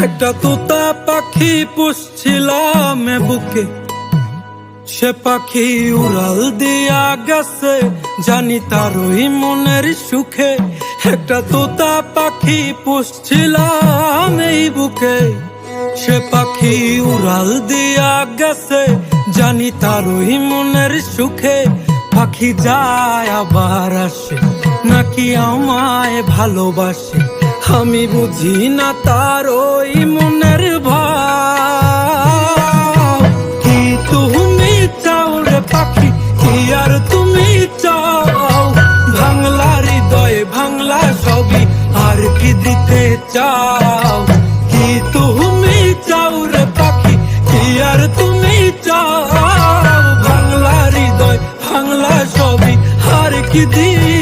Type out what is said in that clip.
একটা তোতা পাখি পুষছিলাম বুকে, সে পাখি উড়াল দিয়া গেছে, জানি তারই মনের সুখে। একটা তোতা পাখি পুষছিলাম এই বুকে, সে পাখি উড়াল দিয়া গেছে, জানি তারই মনের সুখে। পাখি যায় আবার আসে, নাকি আমায় ভালোবাসে, আমি বুঝি না তার ওই মনের ভাব। কি তুমি চাও রে পাখি, কি আর তুমি চাও? ভাঙলা হৃদয় ভাঙলা সবই, আর কি দিতে চাও? কি তুমি চাও রে পাখি, কি আর তুমি চাও? ভাঙলা হৃদয় ভাঙলা সবই, আর কি দিতে